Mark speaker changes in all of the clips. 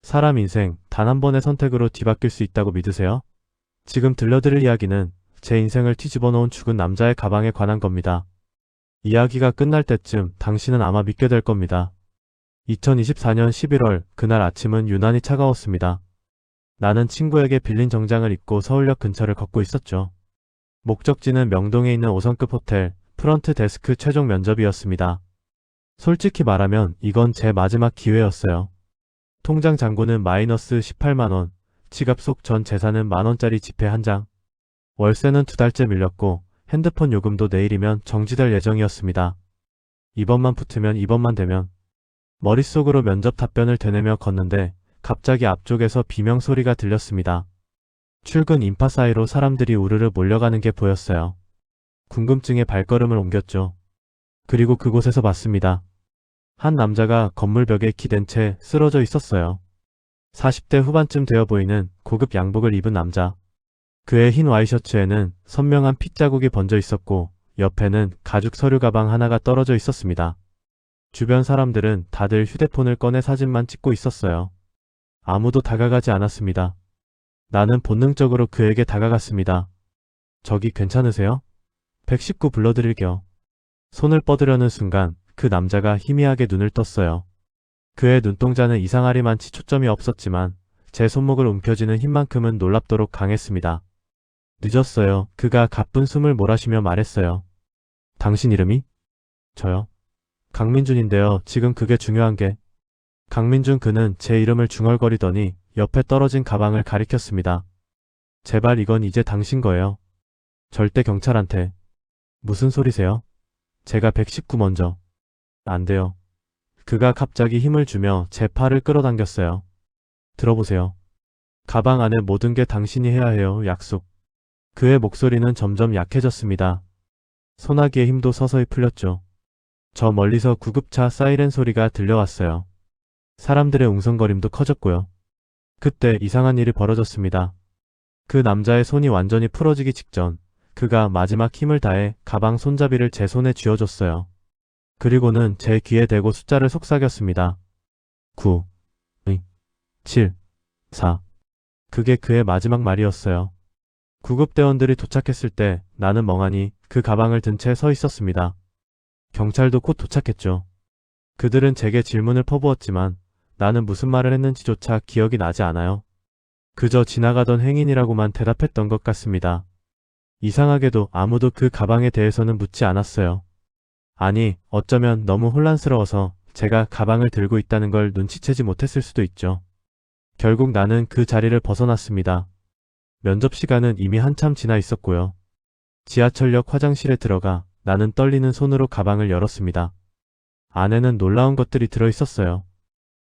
Speaker 1: 사람 인생 단 한 번의 선택으로 뒤바뀔 수 있다고 믿으세요? 지금 들려드릴 이야기는 제 인생을 뒤집어 놓은 죽은 남자의 가방에 관한 겁니다. 이야기가 끝날 때쯤 당신은 아마 믿게 될 겁니다. 2024년 11월 그날 아침은 유난히 차가웠습니다. 나는 친구에게 빌린 정장을 입고 서울역 근처를 걷고 있었죠. 목적지는 명동에 있는 5성급 호텔 프런트 데스크 최종 면접이었습니다. 솔직히 말하면 이건 제 마지막 기회였어요. 통장 잔고는 마이너스 18만원, 지갑 속 전 재산은 만원짜리 지폐 한 장. 월세는 2달째 밀렸고 핸드폰 요금도 내일이면 정지될 예정이었습니다. 이번만 붙으면 이번만 되면. 머릿속으로 면접 답변을 되뇌며 걷는데 갑자기 앞쪽에서 비명 소리가 들렸습니다. 출근 인파 사이로 사람들이 우르르 몰려가는 게 보였어요. 궁금증에 발걸음을 옮겼죠. 그리고 그곳에서 봤습니다. 한 남자가 건물 벽에 기댄 채 쓰러져 있었어요. 40대 후반쯤 되어 보이는 고급 양복을 입은 남자. 그의 흰 와이셔츠에는 선명한 핏자국이 번져 있었고 옆에는 가죽 서류 가방 하나가 떨어져 있었습니다. 주변 사람들은 다들 휴대폰을 꺼내 사진만 찍고 있었어요. 아무도 다가가지 않았습니다. 나는 본능적으로 그에게 다가갔습니다. 저기 괜찮으세요? 119 불러드릴게요. 손을 뻗으려는 순간 그 남자가 희미하게 눈을 떴어요. 그의 눈동자는 이상하리만치 초점이 없었지만 제 손목을 움켜쥐는 힘만큼은 놀랍도록 강했습니다. 늦었어요. 그가 가쁜 숨을 몰아쉬며 말했어요. 당신 이름이? 저요. 강민준인데요. 지금 그게 중요한 게. 강민준. 그는 제 이름을 중얼거리더니 옆에 떨어진 가방을 가리켰습니다. 제발 이건 이제 당신 거예요. 절대 경찰한테. 무슨 소리세요? 제가 119 먼저. 안 돼요. 그가 갑자기 힘을 주며 제 팔을 끌어당겼어요. 들어보세요. 가방 안에 모든 게 당신이 해야 해요. 약속. 그의 목소리는 점점 약해졌습니다. 소나기의 힘도 서서히 풀렸죠. 저 멀리서 구급차 사이렌 소리가 들려왔어요. 사람들의 웅성거림도 커졌고요. 그때 이상한 일이 벌어졌습니다. 그 남자의 손이 완전히 풀어지기 직전 그가 마지막 힘을 다해 가방 손잡이를 제 손에 쥐어줬어요. 그리고는 제 귀에 대고 숫자를 속삭였습니다. 9, 2, 7, 4. 그게 그의 마지막 말이었어요. 구급대원들이 도착했을 때 나는 멍하니 그 가방을 든 채 서 있었습니다. 경찰도 곧 도착했죠. 그들은 제게 질문을 퍼부었지만 나는 무슨 말을 했는지조차 기억이 나지 않아요. 그저 지나가던 행인이라고만 대답했던 것 같습니다. 이상하게도 아무도 그 가방에 대해서는 묻지 않았어요. 아니, 어쩌면 너무 혼란스러워서 제가 가방을 들고 있다는 걸 눈치채지 못했을 수도 있죠. 결국 나는 그 자리를 벗어났습니다. 면접 시간은 이미 한참 지나 있었고요. 지하철역 화장실에 들어가 나는 떨리는 손으로 가방을 열었습니다. 안에는 놀라운 것들이 들어있었어요.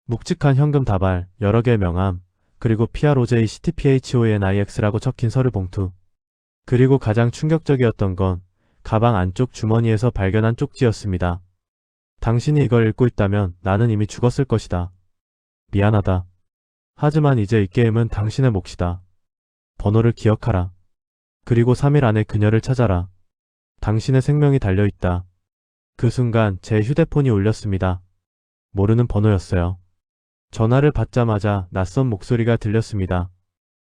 Speaker 1: 묵직한 현금 다발, 여러 개의 명함, 그리고 PROJ CTPHONIX라고 적힌 서류 봉투. 그리고 가장 충격적이었던 건 가방 안쪽 주머니에서 발견한 쪽지였습니다. 당신이 이걸 읽고 있다면 나는 이미 죽었을 것이다. 미안하다. 하지만 이제 이 게임은 당신의 몫이다. 번호를 기억하라. 그리고 3일 안에 그녀를 찾아라. 당신의 생명이 달려있다. 그 순간 제 휴대폰이 울렸습니다. 모르는 번호였어요. 전화를 받자마자 낯선 목소리가 들렸습니다.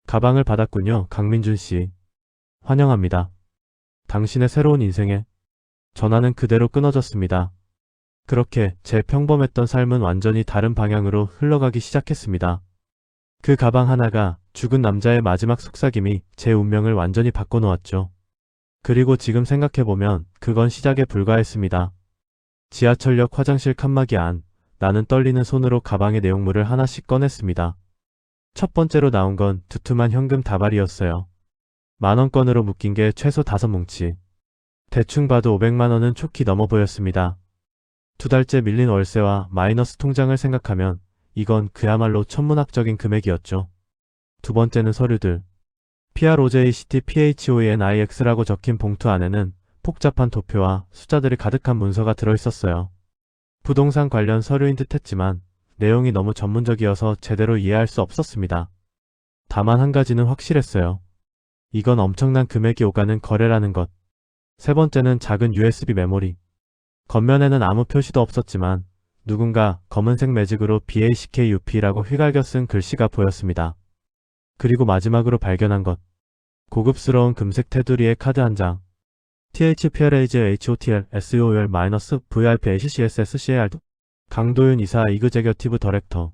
Speaker 1: 가방을 받았군요, 강민준 씨. 환영합니다. 당신의 새로운 인생에. 전화는 그대로 끊어졌습니다. 그렇게 제 평범했던 삶은 완전히 다른 방향으로 흘러가기 시작했습니다. 그 가방 하나가 죽은 남자의 마지막 속삭임이 제 운명을 완전히 바꿔놓았죠. 그리고 지금 생각해보면 그건 시작에 불과했습니다. 지하철역 화장실 칸막이 안, 나는 떨리는 손으로 가방의 내용물을 하나씩 꺼냈습니다. 첫 번째로 나온 건 두툼한 현금 다발이었어요. 만원권으로 묶인 게 최소 5뭉치. 대충 봐도 500만원은 촉히 넘어 보였습니다. 2달째 밀린 월세와 마이너스 통장을 생각하면 이건 그야말로 천문학적인 금액이었죠. 두 번째는 서류들. PROJCTPHONIX라고 적힌 봉투 안에는 복잡한 도표와 숫자들이 가득한 문서가 들어있었어요. 부동산 관련 서류인 듯 했지만 내용이 너무 전문적이어서 제대로 이해할 수 없었습니다. 다만 한 가지는 확실했어요. 이건 엄청난 금액이 오가는 거래라는 것. 세 번째는 작은 USB 메모리. 겉면에는 아무 표시도 없었지만 누군가 검은색 매직으로 BACKUP라고 휘갈겨 쓴 글씨가 보였습니다. 그리고 마지막으로 발견한 것. 고급스러운 금색 테두리의 카드 한 장. THPLAGHOTL-SOL-VIPACCSSCAR 강도윤 이사 이그제겨티브 더렉터.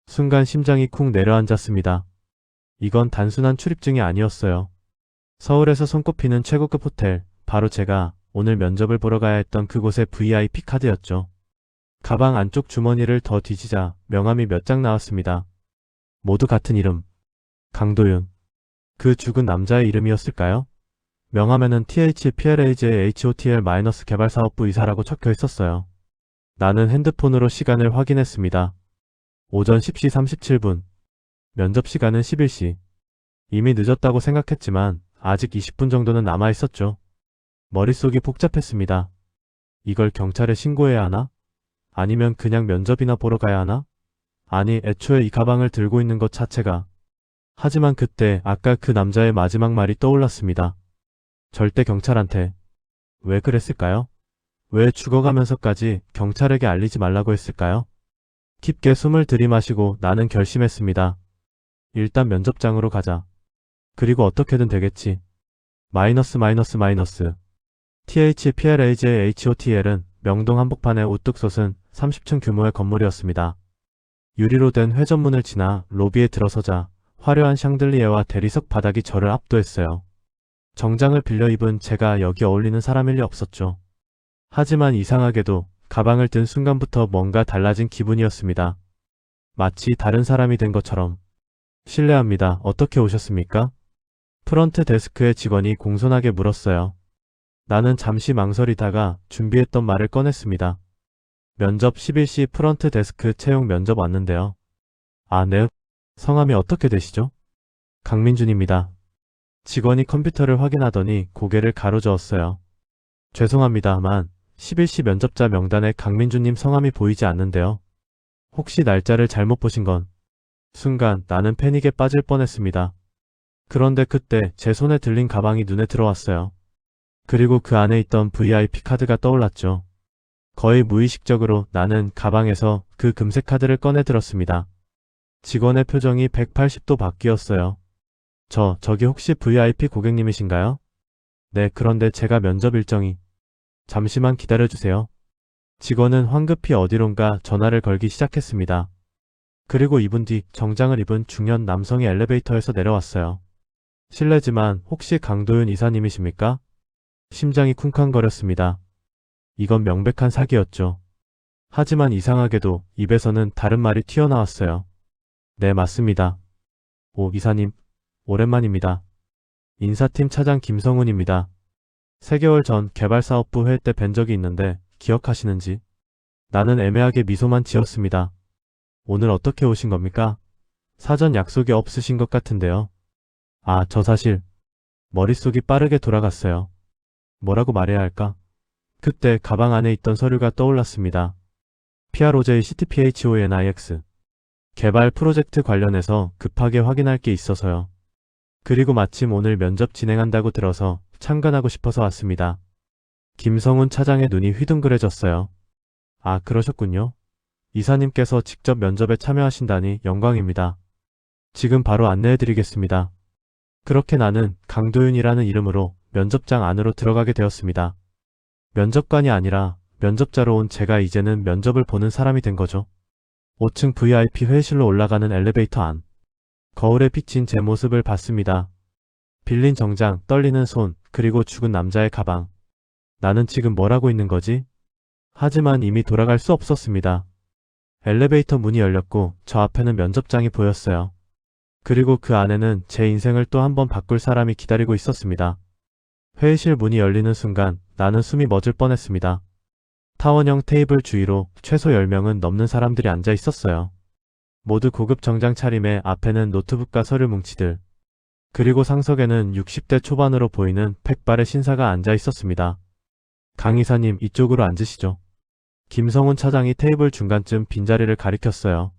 Speaker 1: 순간 심장이 쿵 내려앉았습니다. 이건 단순한 출입증이 아니었어요. 서울에서 손꼽히는 최고급 호텔, 바로 제가 오늘 면접을 보러 가야 했던 그곳의 VIP 카드였죠. 가방 안쪽 주머니를 더 뒤지자 명함이 몇 장 나왔습니다. 모두 같은 이름. 강도윤. 그 죽은 남자의 이름이었을까요? 명함에는 THPLAGHOTL- 개발사업부 이사라고 적혀 있었어요. 나는 핸드폰으로 시간을 확인했습니다. 오전 10시 37분. 면접 시간은 11시. 이미 늦었다고 생각했지만 아직 20분 정도는 남아 있었죠. 머릿속이 복잡했습니다. 이걸 경찰에 신고해야 하나? 아니면 그냥 면접이나 보러 가야 하나? 아니, 애초에 이 가방을 들고 있는 것 자체가. 하지만 그때 아까 그 남자의 마지막 말이 떠올랐습니다. 절대 경찰한테. 왜 그랬을까요? 왜 죽어가면서까지 경찰에게 알리지 말라고 했을까요? 깊게 숨을 들이마시고 나는 결심했습니다. 일단 면접장으로 가자. 그리고 어떻게든 되겠지. 마이너스. THPLAGHOTL은 명동 한복판에 우뚝 솟은 30층 규모의 건물이었습니다. 유리로 된 회전문을 지나 로비에 들어서자 화려한 샹들리에와 대리석 바닥이 저를 압도했어요. 정장을 빌려 입은 제가 여기 어울리는 사람일 리 없었죠. 하지만 이상하게도 가방을 든 순간부터 뭔가 달라진 기분이었습니다. 마치 다른 사람이 된 것처럼. 실례합니다. 어떻게 오셨습니까? 프런트 데스크의 직원이 공손하게 물었어요. 나는 잠시 망설이다가 준비했던 말을 꺼냈습니다. 면접 11시 프런트 데스크 채용 면접 왔는데요. 아, 네. 성함이 어떻게 되시죠? 강민준입니다. 직원이 컴퓨터를 확인하더니 고개를 가로저었어요. 죄송합니다만 11시 면접자 명단에 강민준님 성함이 보이지 않는데요. 혹시 날짜를 잘못 보신 건? 순간 나는 패닉에 빠질 뻔했습니다. 그런데 그때 제 손에 들린 가방이 눈에 들어왔어요. 그리고 그 안에 있던 VIP 카드가 떠올랐죠. 거의 무의식적으로 나는 가방에서 그 금색 카드를 꺼내 들었습니다. 직원의 표정이 180도 바뀌었어요. 저기 혹시 VIP 고객님이신가요? 네, 그런데 제가 면접 일정이. 잠시만 기다려주세요. 직원은 황급히 어디론가 전화를 걸기 시작했습니다. 그리고 2분 뒤 정장을 입은 중년 남성이 엘리베이터에서 내려왔어요. 실례지만 혹시 강도윤 이사님이십니까? 심장이 쿵쾅거렸습니다. 이건 명백한 사기였죠. 하지만 이상하게도 입에서는 다른 말이 튀어나왔어요. 네, 맞습니다. 오, 이사님. 오랜만입니다. 인사팀 차장 김성훈입니다. 3개월 전 개발사업부 회의 때 뵌 적이 있는데 기억하시는지? 나는 애매하게 미소만 지었습니다. 오늘 어떻게 오신 겁니까? 사전 약속이 없으신 것 같은데요. 아, 저 사실 머릿속이 빠르게 돌아갔어요. 뭐라고 말해야 할까? 그때 가방 안에 있던 서류가 떠올랐습니다. PROJ CTPHONIX 개발 프로젝트 관련해서 급하게 확인할 게 있어서요. 그리고 마침 오늘 면접 진행한다고 들어서 참관하고 싶어서 왔습니다. 김성훈 차장의 눈이 휘둥그레졌어요. 아, 그러셨군요. 이사님께서 직접 면접에 참여하신다니 영광입니다. 지금 바로 안내해드리겠습니다. 그렇게 나는 강도윤이라는 이름으로 면접장 안으로 들어가게 되었습니다. 면접관이 아니라 면접자로 온 제가 이제는 면접을 보는 사람이 된 거죠. 5층 VIP 회의실로 올라가는 엘리베이터 안. 거울에 비친 제 모습을 봤습니다. 빌린 정장, 떨리는 손, 그리고 죽은 남자의 가방. 나는 지금 뭘 하고 있는 거지? 하지만 이미 돌아갈 수 없었습니다. 엘리베이터 문이 열렸고 저 앞에는 면접장이 보였어요. 그리고 그 안에는 제 인생을 또 한 번 바꿀 사람이 기다리고 있었습니다. 회의실 문이 열리는 순간 나는 숨이 멎을 뻔했습니다. 타원형 테이블 주위로 최소 10명은 넘는 사람들이 앉아 있었어요. 모두 고급 정장 차림에 앞에는 노트북과 서류 뭉치들. 그리고 상석에는 60대 초반으로 보이는 백발의 신사가 앉아 있었습니다. 강 이사님, 이쪽으로 앉으시죠. 김성훈 차장이 테이블 중간쯤 빈자리를 가리켰어요.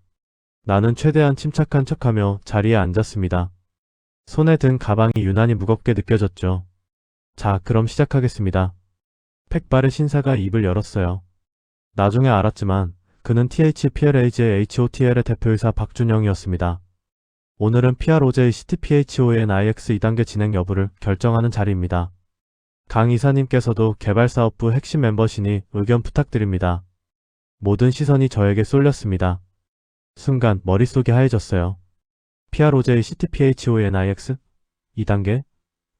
Speaker 1: 나는 최대한 침착한 척하며 자리에 앉았습니다. 손에 든 가방이 유난히 무겁게 느껴졌죠. 자, 그럼 시작하겠습니다. 백발의 신사가 입을 열었어요. 나중에 알았지만 그는 THPLAG의 HOTL의 대표이사 박준영이었습니다. 오늘은 PROJ CTPHONIX 2단계 진행 여부를 결정하는 자리입니다. 강 이사님께서도 개발사업부 핵심 멤버시니 의견 부탁드립니다. 모든 시선이 저에게 쏠렸습니다. 순간 머릿속이 하얘졌어요. PROJ CTPHONIX 2단계?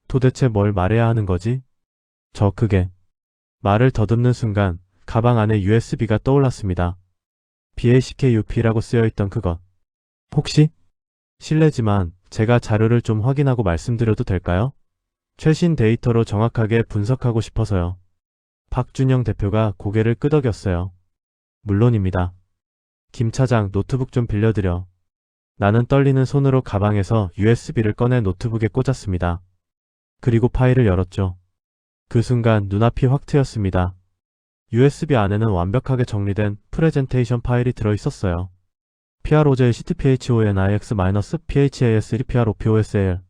Speaker 1: 도대체 뭘 말해야 하는 거지? 저 그게. 말을 더듬는 순간 가방 안에 USB가 떠올랐습니다. BACKUP라고 쓰여있던 그것. 혹시? 실례지만 제가 자료를 좀 확인하고 말씀드려도 될까요? 최신 데이터로 정확하게 분석하고 싶어서요. 박준영 대표가 고개를 끄덕였어요. 물론입니다. 김 차장, 노트북 좀 빌려드려. 나는 떨리는 손으로 가방에서 USB를 꺼내 노트북에 꽂았습니다. 그리고 파일을 열었죠. 그 순간 눈앞이 확 트였습니다. USB 안에는 완벽하게 정리된 프레젠테이션 파일이 들어있었어요. PROJ CTPHONIX-PHAS3PROPOSL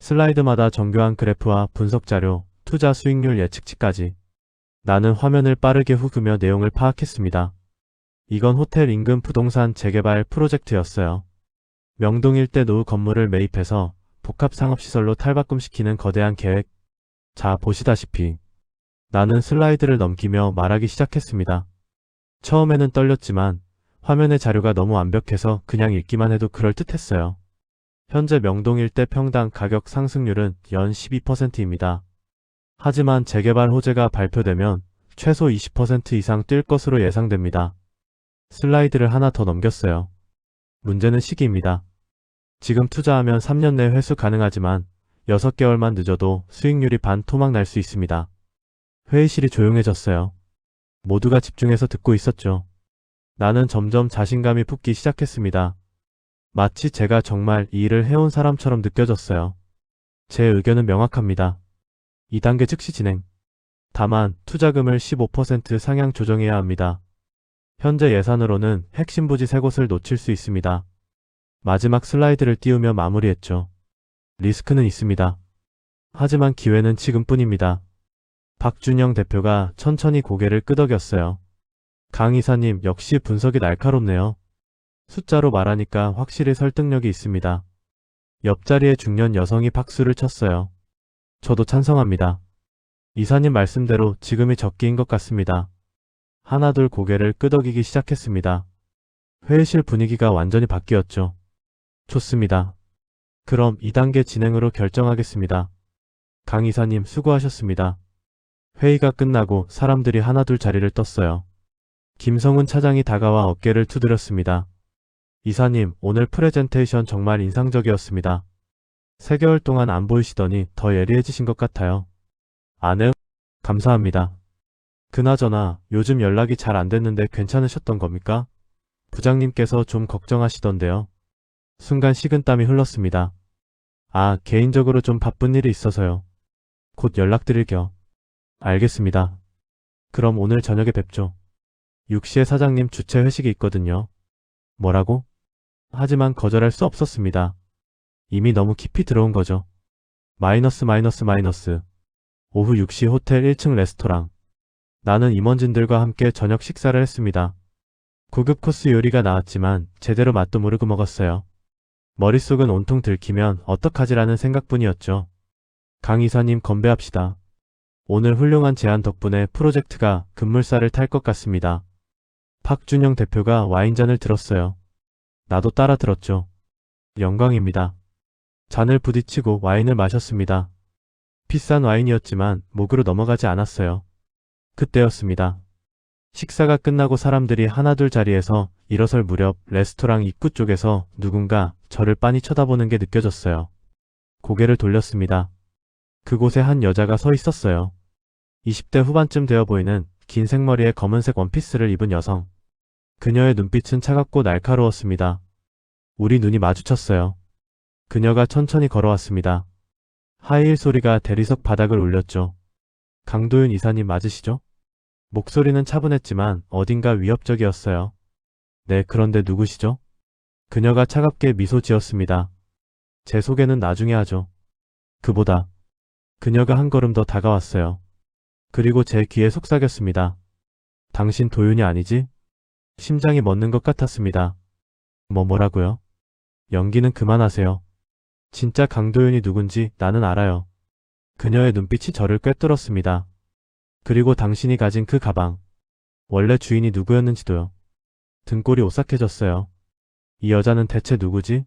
Speaker 1: 슬라이드마다 정교한 그래프와 분석 자료, 투자 수익률 예측치까지. 나는 화면을 빠르게 후그며 내용을 파악했습니다. 이건 호텔 인근 부동산 재개발 프로젝트였어요. 명동 일대 노후 건물을 매입해서 복합 상업시설로 탈바꿈시키는 거대한 계획. 자, 보시다시피 나는 슬라이드를 넘기며 말하기 시작했습니다. 처음에는 떨렸지만 화면의 자료가 너무 완벽해서 그냥 읽기만 해도 그럴듯했어요. 현재 명동 일대 평당 가격 상승률은 연 12%입니다. 하지만 재개발 호재가 발표되면 최소 20% 이상 뛸 것으로 예상됩니다. 슬라이드를 하나 더 넘겼어요. 문제는 시기입니다. 지금 투자하면 3년 내 회수 가능하지만 6개월만 늦어도 수익률이 반 토막 날 수 있습니다. 회의실이 조용해졌어요. 모두가 집중해서 듣고 있었죠. 나는 점점 자신감이 붙기 시작했습니다. 마치 제가 정말 이 일을 해온 사람처럼 느껴졌어요. 제 의견은 명확합니다. 2단계 즉시 진행. 다만 투자금을 15% 상향 조정해야 합니다. 현재 예산으로는 핵심 부지 3곳을 놓칠 수 있습니다. 마지막 슬라이드를 띄우며 마무리했죠. 리스크는 있습니다. 하지만 기회는 지금뿐입니다. 박준영 대표가 천천히 고개를 끄덕였어요. 강 이사님 역시 분석이 날카롭네요. 숫자로 말하니까 확실히 설득력이 있습니다. 옆자리의 중년 여성이 박수를 쳤어요. 저도 찬성합니다. 이사님 말씀대로 지금이 적기인 것 같습니다. 하나둘 고개를 끄덕이기 시작했습니다. 회의실 분위기가 완전히 바뀌었죠. 좋습니다. 그럼 2단계 진행으로 결정하겠습니다. 강 이사님 수고하셨습니다. 회의가 끝나고 사람들이 하나둘 자리를 떴어요. 김성훈 차장이 다가와 어깨를 두드렸습니다. 이사님, 오늘 프레젠테이션 정말 인상적이었습니다. 3개월 동안 안 보이시더니 더 예리해지신 것 같아요. 아네, 감사합니다. 그나저나 요즘 연락이 잘 안 됐는데 괜찮으셨던 겁니까? 부장님께서 좀 걱정하시던데요. 순간 식은땀이 흘렀습니다. 아, 개인적으로 좀 바쁜 일이 있어서요. 곧 연락드릴게요. 알겠습니다. 그럼 오늘 저녁에 뵙죠. 6시에 사장님 주최 회식이 있거든요. 뭐라고? 하지만 거절할 수 없었습니다. 이미 너무 깊이 들어온 거죠. 마이너스. 오후 6시 호텔 1층 레스토랑. 나는 임원진들과 함께 저녁 식사를 했습니다. 고급 코스 요리가 나왔지만 제대로 맛도 모르고 먹었어요. 머릿속은 온통 들키면 어떡하지라는 생각뿐이었죠. 강 이사님 건배합시다. 오늘 훌륭한 제안 덕분에 프로젝트가 급물살을 탈 것 같습니다. 박준영 대표가 와인잔을 들었어요. 나도 따라 들었죠. 영광입니다. 잔을 부딪히고 와인을 마셨습니다. 비싼 와인이었지만 목으로 넘어가지 않았어요. 그때였습니다. 식사가 끝나고 사람들이 하나둘 자리에서 일어설 무렵 레스토랑 입구 쪽에서 누군가 저를 빤히 쳐다보는 게 느껴졌어요. 고개를 돌렸습니다. 그곳에 한 여자가 서 있었어요. 20대 후반쯤 되어 보이는 긴 생머리에 검은색 원피스를 입은 여성. 그녀의 눈빛은 차갑고 날카로웠습니다. 우리 눈이 마주쳤어요. 그녀가 천천히 걸어왔습니다. 하이힐 소리가 대리석 바닥을 울렸죠. 강도윤 이사님 맞으시죠? 목소리는 차분했지만 어딘가 위협적이었어요. 네, 그런데 누구시죠? 그녀가 차갑게 미소 지었습니다. 제 소개는 나중에 하죠. 그보다 그녀가 한 걸음 더 다가왔어요. 그리고 제 귀에 속삭였습니다. 당신 도윤이 아니지? 심장이 멎는 것 같았습니다. 뭐라고요? 연기는 그만하세요. 진짜 강도윤이 누군지 나는 알아요. 그녀의 눈빛이 저를 꿰뚫었습니다. 그리고 당신이 가진 그 가방. 원래 주인이 누구였는지도요. 등골이 오싹해졌어요. 이 여자는 대체 누구지?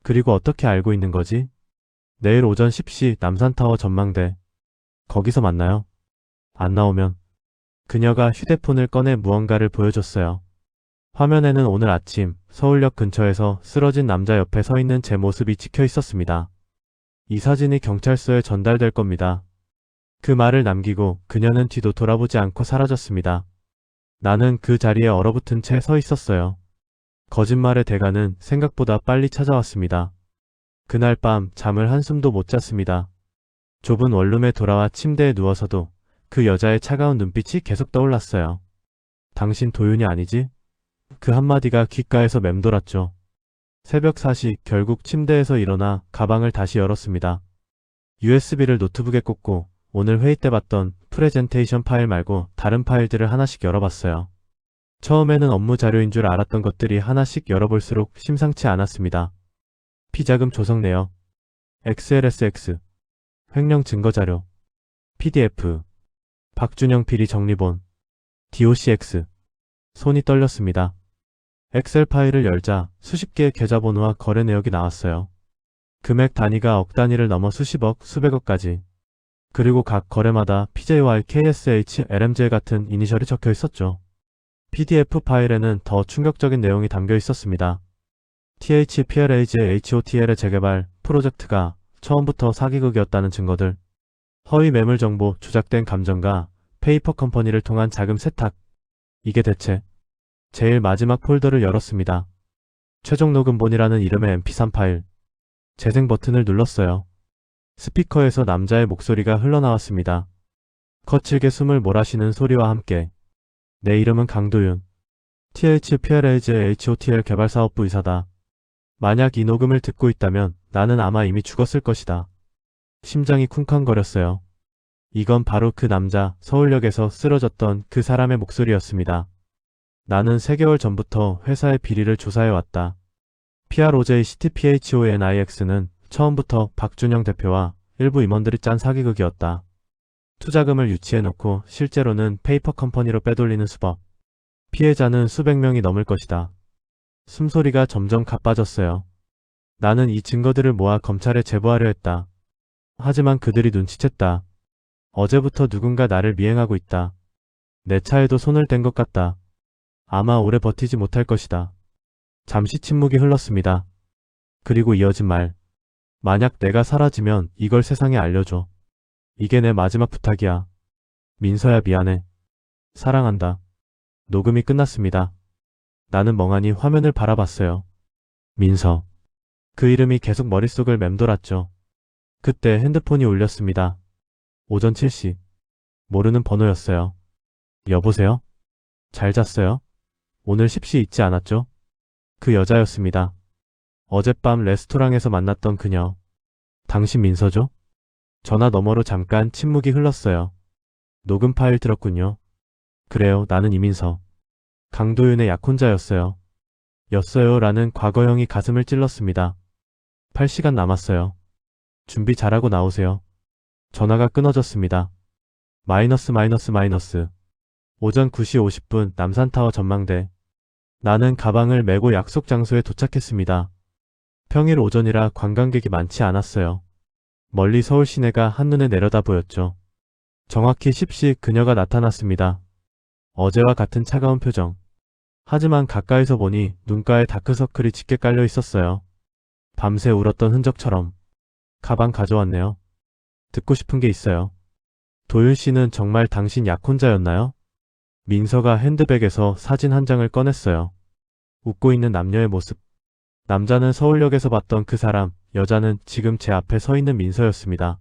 Speaker 1: 그리고 어떻게 알고 있는 거지? 내일 오전 10시 남산타워 전망대. 거기서 만나요. 안 나오면. 그녀가 휴대폰을 꺼내 무언가를 보여줬어요. 화면에는 오늘 아침 서울역 근처에서 쓰러진 남자 옆에 서 있는 제 모습이 찍혀 있었습니다. 이 사진이 경찰서에 전달될 겁니다. 그 말을 남기고 그녀는 뒤도 돌아보지 않고 사라졌습니다. 나는 그 자리에 얼어붙은 채 서 있었어요. 거짓말의 대가는 생각보다 빨리 찾아왔습니다. 그날 밤 잠을 한숨도 못 잤습니다. 좁은 원룸에 돌아와 침대에 누워서도 그 여자의 차가운 눈빛이 계속 떠올랐어요. 당신 도윤이 아니지? 그 한마디가 귓가에서 맴돌았죠. 새벽 4시 결국 침대에서 일어나 가방을 다시 열었습니다. USB를 노트북에 꽂고 오늘 회의 때 봤던 프레젠테이션 파일 말고 다른 파일들을 하나씩 열어봤어요. 처음에는 업무 자료인 줄 알았던 것들이 하나씩 열어볼수록 심상치 않았습니다. 피자금 조성 내역, XLSX, 횡령 증거자료, PDF, 박준영 PD 정리본, DOCX. 손이 떨렸습니다. 엑셀 파일을 열자 수십 개의 계좌번호와 거래 내역이 나왔어요. 금액 단위가 억 단위를 넘어 수십억, 수백억까지. 그리고 각 거래마다 PJY, KSH, LMJ 같은 이니셜이 적혀 있었죠. PDF 파일에는 더 충격적인 내용이 담겨 있었습니다. THPLAJ HOTL의 재개발 프로젝트가 처음부터 사기극이었다는 증거들, 허위 매물 정보, 조작된 감정과 페이퍼 컴퍼니를 통한 자금 세탁. 이게 대체. 제일 마지막 폴더를 열었습니다. 최종 녹음본이라는 이름의 mp3 파일. 재생 버튼을 눌렀어요. 스피커에서 남자의 목소리가 흘러나왔습니다. 거칠게 숨을 몰아쉬는 소리와 함께. 내 이름은 강도윤. THPLAJ HOTL 개발사업부 이사다. 만약 이 녹음을 듣고 있다면 나는 아마 이미 죽었을 것이다. 심장이 쿵쾅거렸어요. 이건 바로 그 남자, 서울역에서 쓰러졌던 그 사람의 목소리였습니다. 나는 3개월 전부터 회사의 비리를 조사해왔다. PROJCTPHONIX는 처음부터 박준영 대표와 일부 임원들이 짠 사기극이었다. 투자금을 유치해놓고 실제로는 페이퍼 컴퍼니로 빼돌리는 수법. 피해자는 수백 명이 넘을 것이다. 숨소리가 점점 가빠졌어요. 나는 이 증거들을 모아 검찰에 제보하려 했다. 하지만 그들이 눈치챘다. 어제부터 누군가 나를 미행하고 있다. 내 차에도 손을 댄 것 같다. 아마 오래 버티지 못할 것이다. 잠시 침묵이 흘렀습니다. 그리고 이어진 말. 만약 내가 사라지면 이걸 세상에 알려줘. 이게 내 마지막 부탁이야. 민서야 미안해. 사랑한다. 녹음이 끝났습니다. 나는 멍하니 화면을 바라봤어요. 민서. 그 이름이 계속 머릿속을 맴돌았죠. 그때 핸드폰이 울렸습니다. 오전 7시. 모르는 번호였어요. 여보세요? 잘 잤어요? 오늘 10시 잊지 않았죠? 그 여자였습니다. 어젯밤 레스토랑에서 만났던 그녀. 당신 민서죠? 전화 너머로 잠깐 침묵이 흘렀어요. 녹음 파일 들었군요. 그래요, 나는 이민서. 강도윤의 약혼자였어요. 라는 과거형이 가슴을 찔렀습니다. 8시간 남았어요. 준비 잘하고 나오세요. 전화가 끊어졌습니다. 마이너스. 오전 9시 50분 남산타워 전망대. 나는 가방을 메고 약속 장소에 도착했습니다. 평일 오전이라 관광객이 많지 않았어요. 멀리 서울 시내가 한눈에 내려다 보였죠. 정확히 10시 그녀가 나타났습니다. 어제와 같은 차가운 표정. 하지만 가까이서 보니 눈가에 다크서클이 짙게 깔려 있었어요. 밤새 울었던 흔적처럼. 가방 가져왔네요. 듣고 싶은 게 있어요. 도윤 씨는 정말 당신 약혼자였나요? 민서가 핸드백에서 사진 한 장을 꺼냈어요. 웃고 있는 남녀의 모습. 남자는 서울역에서 봤던 그 사람, 여자는 지금 제 앞에 서 있는 민서였습니다.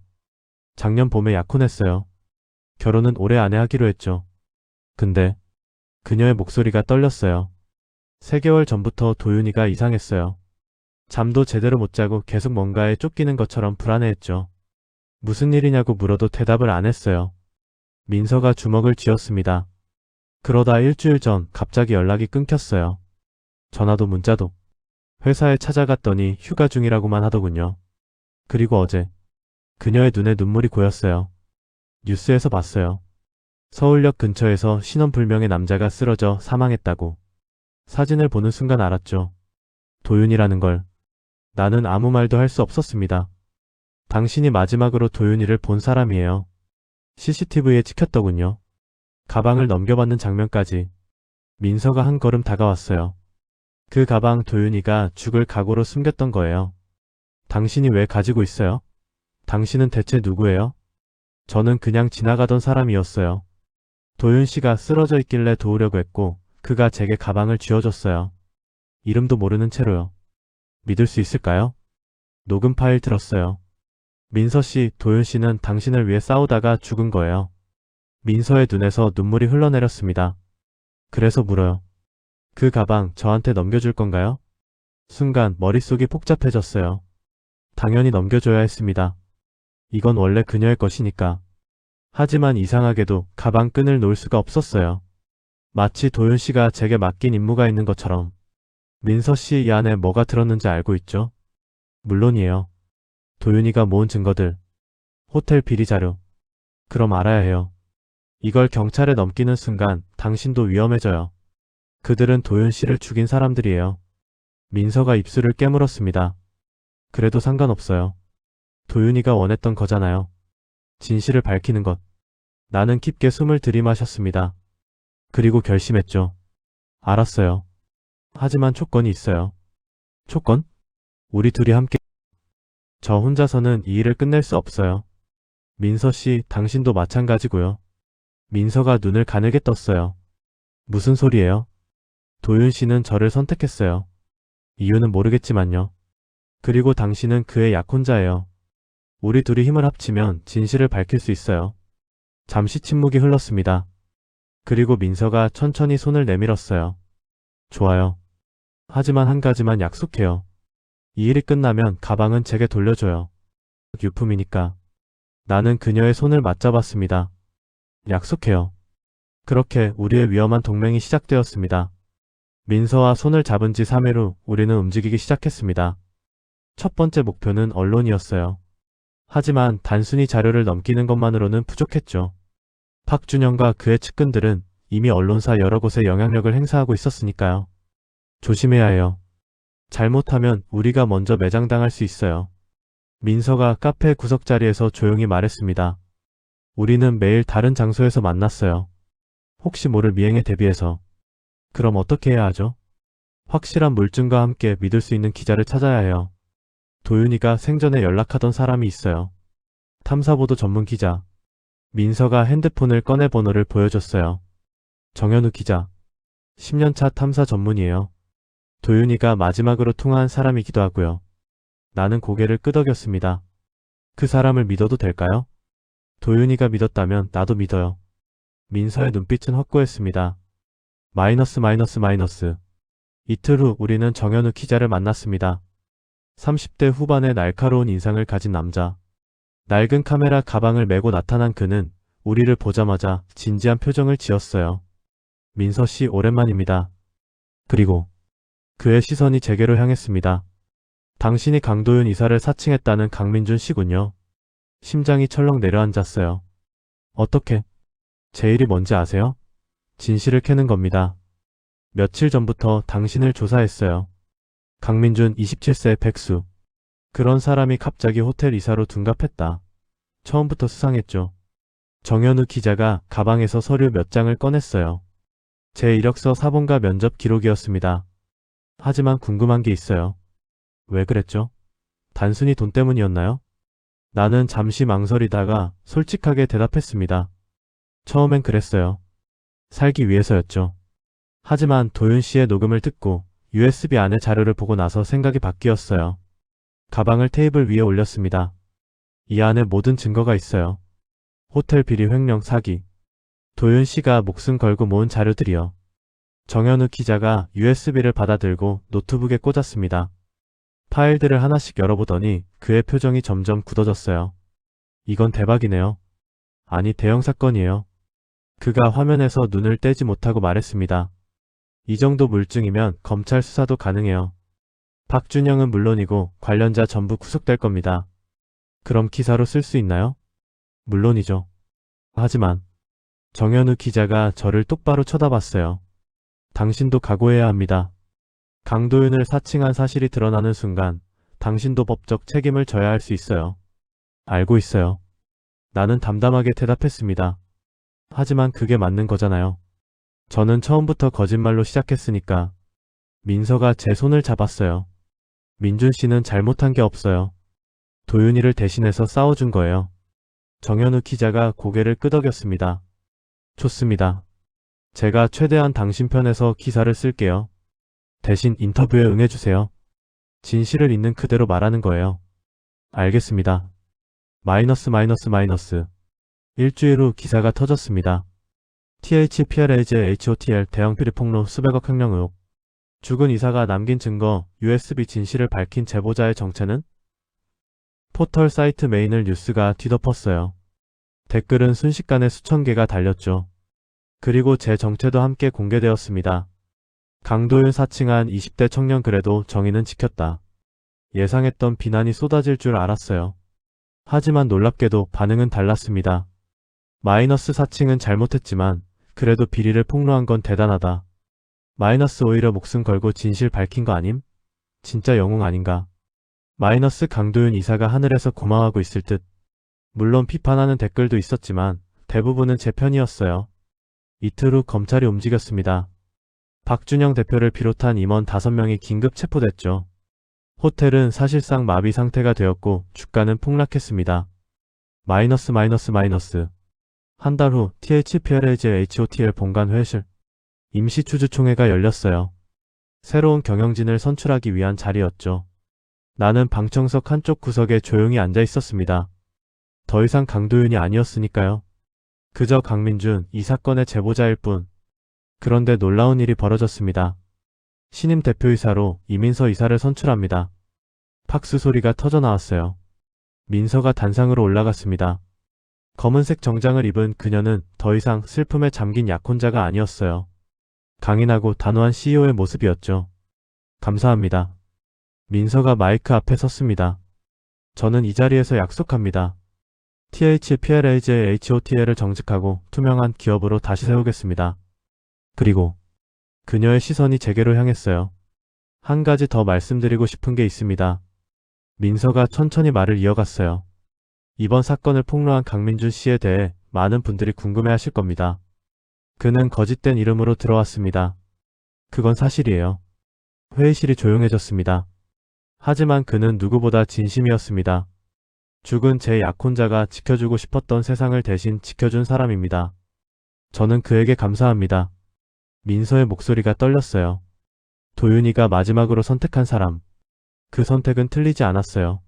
Speaker 1: 작년 봄에 약혼했어요. 결혼은 올해 안에 하기로 했죠. 근데 그녀의 목소리가 떨렸어요. 3개월 전부터 도윤이가 이상했어요. 잠도 제대로 못 자고 계속 뭔가에 쫓기는 것처럼 불안해했죠. 무슨 일이냐고 물어도 대답을 안 했어요. 민서가 주먹을 쥐었습니다. 그러다 일주일 전 갑자기 연락이 끊겼어요. 전화도 문자도. 회사에 찾아갔더니 휴가 중이라고만 하더군요. 그리고 어제 그녀의 눈에 눈물이 고였어요. 뉴스에서 봤어요. 서울역 근처에서 신원불명의 남자가 쓰러져 사망했다고. 사진을 보는 순간 알았죠. 도윤이라는 걸. 나는 아무 말도 할 수 없었습니다. 당신이 마지막으로 도윤이를 본 사람이에요. CCTV에 찍혔더군요. 가방을 넘겨받는 장면까지. 민서가 한 걸음 다가왔어요. 그 가방 도윤이가 죽을 각오로 숨겼던 거예요. 당신이 왜 가지고 있어요? 당신은 대체 누구예요? 저는 그냥 지나가던 사람이었어요. 도윤 씨가 쓰러져 있길래 도우려고 했고 그가 제게 가방을 쥐어줬어요. 이름도 모르는 채로요. 믿을 수 있을까요? 녹음 파일 들었어요. 민서 씨, 도윤 씨는 당신을 위해 싸우다가 죽은 거예요. 민서의 눈에서 눈물이 흘러내렸습니다. 그래서 물어요. 그 가방 저한테 넘겨줄 건가요? 순간 머릿속이 복잡해졌어요. 당연히 넘겨줘야 했습니다. 이건 원래 그녀의 것이니까. 하지만 이상하게도 가방 끈을 놓을 수가 없었어요. 마치 도윤 씨가 제게 맡긴 임무가 있는 것처럼. 민서 씨, 이 안에 뭐가 들었는지 알고 있죠? 물론이에요. 도윤이가 모은 증거들. 호텔 비리 자료. 그럼 알아야 해요. 이걸 경찰에 넘기는 순간 당신도 위험해져요. 그들은 도윤 씨를 죽인 사람들이에요. 민서가 입술을 깨물었습니다. 그래도 상관없어요. 도윤이가 원했던 거잖아요. 진실을 밝히는 것. 나는 깊게 숨을 들이마셨습니다. 그리고 결심했죠. 알았어요. 하지만 조건이 있어요. 조건? 우리 둘이 함께. 저 혼자서는 이 일을 끝낼 수 없어요. 민서 씨, 당신도 마찬가지고요. 민서가 눈을 가늘게 떴어요. 무슨 소리예요? 도윤 씨는 저를 선택했어요. 이유는 모르겠지만요. 그리고 당신은 그의 약혼자예요. 우리 둘이 힘을 합치면 진실을 밝힐 수 있어요. 잠시 침묵이 흘렀습니다. 그리고 민서가 천천히 손을 내밀었어요. 좋아요. 하지만 한 가지만 약속해요. 이 일이 끝나면 가방은 제게 돌려줘요. 유품이니까. 나는 그녀의 손을 맞잡았습니다. 약속해요. 그렇게 우리의 위험한 동맹이 시작되었습니다. 민서와 손을 잡은 지 3일 후 우리는 움직이기 시작했습니다. 첫 번째 목표는 언론이었어요. 하지만 단순히 자료를 넘기는 것만으로는 부족했죠. 박준영과 그의 측근들은 이미 언론사 여러 곳에 영향력을 행사하고 있었으니까요. 조심해야 해요. 잘못하면 우리가 먼저 매장당할 수 있어요. 민서가 카페 구석자리에서 조용히 말했습니다. 우리는 매일 다른 장소에서 만났어요. 혹시 모를 미행에 대비해서. 그럼 어떻게 해야 하죠? 확실한 물증과 함께 믿을 수 있는 기자를 찾아야 해요. 도윤이가 생전에 연락하던 사람이 있어요. 탐사보도 전문 기자. 민서가 핸드폰을 꺼내 번호를 보여줬어요. 정현우 기자. 10년차 탐사 전문이에요. 도윤이가 마지막으로 통화한 사람이기도 하고요. 나는 고개를 끄덕였습니다. 그 사람을 믿어도 될까요? 도윤이가 믿었다면 나도 믿어요. 민서의 눈빛은 확고했습니다. 마이너스. 이틀 후 우리는 정현우 기자를 만났습니다. 30대 후반의 날카로운 인상을 가진 남자. 낡은 카메라 가방을 메고 나타난 그는 우리를 보자마자 진지한 표정을 지었어요. 민서 씨, 오랜만입니다. 그리고 그의 시선이 제게로 향했습니다. 당신이 강도윤 이사를 사칭했다는 강민준 씨군요. 심장이 철렁 내려앉았어요. 어떻게? 제 일이 뭔지 아세요? 진실을 캐는 겁니다. 며칠 전부터 당신을 조사했어요. 강민준 27세 백수. 그런 사람이 갑자기 호텔 이사로 둔갑했다. 처음부터 수상했죠. 정현우 기자가 가방에서 서류 몇 장을 꺼냈어요. 제 이력서 사본과 면접 기록이었습니다. 하지만 궁금한 게 있어요. 왜 그랬죠? 단순히 돈 때문이었나요? 나는 잠시 망설이다가 솔직하게 대답했습니다. 처음엔 그랬어요. 살기 위해서였죠. 하지만 도윤 씨의 녹음을 듣고 USB 안의 자료를 보고 나서 생각이 바뀌었어요. 가방을 테이블 위에 올렸습니다. 이 안에 모든 증거가 있어요. 호텔 비리 횡령 사기. 도윤 씨가 목숨 걸고 모은 자료들이요. 정현우 기자가 USB를 받아들고 노트북에 꽂았습니다. 파일들을 하나씩 열어보더니 그의 표정이 점점 굳어졌어요. 이건 대박이네요. 아니, 대형 사건이에요. 그가 화면에서 눈을 떼지 못하고 말했습니다. 이 정도 물증이면 검찰 수사도 가능해요. 박준영은 물론이고 관련자 전부 구속될 겁니다. 그럼 기사로 쓸 수 있나요? 물론이죠. 하지만 정현우 기자가 저를 똑바로 쳐다봤어요. 당신도 각오해야 합니다. 강도윤을 사칭한 사실이 드러나는 순간 당신도 법적 책임을 져야 할 수 있어요. 알고 있어요. 나는 담담하게 대답했습니다. 하지만 그게 맞는 거잖아요. 저는 처음부터 거짓말로 시작했으니까. 민서가 제 손을 잡았어요. 민준 씨는 잘못한 게 없어요. 도윤이를 대신해서 싸워준 거예요. 정현우 기자가 고개를 끄덕였습니다. 좋습니다. 제가 최대한 당신 편에서 기사를 쓸게요. 대신 인터뷰에 응해주세요. 진실을 있는 그대로 말하는 거예요. 알겠습니다. 마이너스. 일주일 후 기사가 터졌습니다. THPRAJ HOTL 대형 피리 폭로 수백억 횡령 의혹. 죽은 이사가 남긴 증거 USB 진실을 밝힌 제보자의 정체는? 포털 사이트 메인을 뉴스가 뒤덮었어요. 댓글은 순식간에 수천 개가 달렸죠. 그리고 제 정체도 함께 공개되었습니다. 강도윤 사칭한 20대 청년 그래도 정의는 지켰다. 예상했던 비난이 쏟아질 줄 알았어요. 하지만 놀랍게도 반응은 달랐습니다. 마이너스 사칭은 잘못했지만 그래도 비리를 폭로한 건 대단하다. 마이너스 오히려 목숨 걸고 진실 밝힌 거 아님? 진짜 영웅 아닌가? 마이너스 강도윤 이사가 하늘에서 고마워하고 있을 듯. 물론 비판하는 댓글도 있었지만 대부분은 제 편이었어요. 이틀 후 검찰이 움직였습니다. 박준영 대표를 비롯한 임원 5명이 긴급 체포됐죠. 호텔은 사실상 마비 상태가 되었고 주가는 폭락했습니다. 마이너스. 한 달 후 THPRAJ HOTL 본관 회실 임시추주총회가 열렸어요. 새로운 경영진을 선출하기 위한 자리였죠. 나는 방청석 한쪽 구석에 조용히 앉아 있었습니다. 더 이상 강도윤이 아니었으니까요. 그저 강민준 이 사건의 제보자일 뿐. 그런데 놀라운 일이 벌어졌습니다. 신임 대표이사로 이민서 이사를 선출합니다. 팍스 소리가 터져나왔어요. 민서가 단상으로 올라갔습니다. 검은색 정장을 입은 그녀는 더 이상 슬픔에 잠긴 약혼자가 아니었어요. 강인하고 단호한 CEO의 모습이었죠. 감사합니다. 민서가 마이크 앞에 섰습니다. 저는 이 자리에서 약속합니다. THPRAJ HOTL을 정직하고 투명한 기업으로 다시 세우겠습니다. 그리고 그녀의 시선이 제게로 향했어요. 한 가지 더 말씀드리고 싶은 게 있습니다. 민서가 천천히 말을 이어갔어요. 이번 사건을 폭로한 강민준 씨에 대해 많은 분들이 궁금해하실 겁니다. 그는 거짓된 이름으로 들어왔습니다. 그건 사실이에요. 회의실이 조용해졌습니다. 하지만 그는 누구보다 진심이었습니다. 죽은 제 약혼자가 지켜주고 싶었던 세상을 대신 지켜준 사람입니다. 저는 그에게 감사합니다. 민서의 목소리가 떨렸어요. 도윤이가 마지막으로 선택한 사람. 그 선택은 틀리지 않았어요.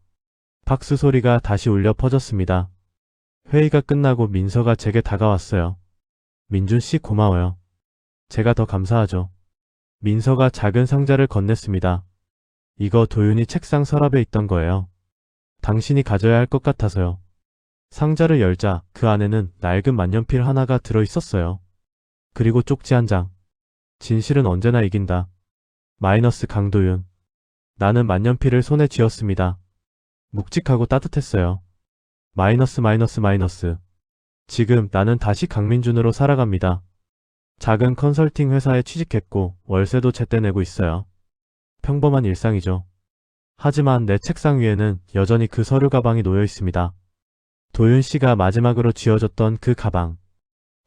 Speaker 1: 박수 소리가 다시 울려 퍼졌습니다. 회의가 끝나고 민서가 제게 다가왔어요. 민준 씨 고마워요. 제가 더 감사하죠. 민서가 작은 상자를 건넸습니다. 이거 도윤이 책상 서랍에 있던 거예요. 당신이 가져야 할 것 같아서요. 상자를 열자 그 안에는 낡은 만년필 하나가 들어있었어요. 그리고 쪽지 한 장. 진실은 언제나 이긴다. 마이너스 강도윤. 나는 만년필을 손에 쥐었습니다. 묵직하고 따뜻했어요. 마이너스. 지금 나는 다시 강민준으로 살아갑니다. 작은 컨설팅 회사에 취직했고 월세도 제때 내고 있어요. 평범한 일상이죠. 하지만 내 책상 위에는 여전히 그 서류 가방이 놓여 있습니다. 도윤 씨가 마지막으로 쥐어줬던 그 가방.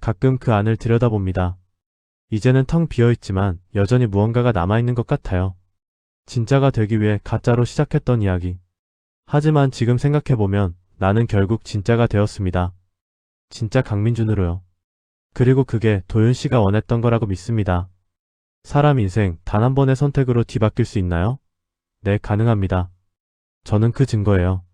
Speaker 1: 가끔 그 안을 들여다봅니다. 이제는 텅 비어있지만 여전히 무언가가 남아있는 것 같아요. 진짜가 되기 위해 가짜로 시작했던 이야기. 하지만 지금 생각해보면 나는 결국 진짜가 되었습니다. 진짜 강민준으로요. 그리고 그게 도윤 씨가 원했던 거라고 믿습니다. 사람 인생 단 한 번의 선택으로 뒤바뀔 수 있나요? 네, 가능합니다. 저는 그 증거예요.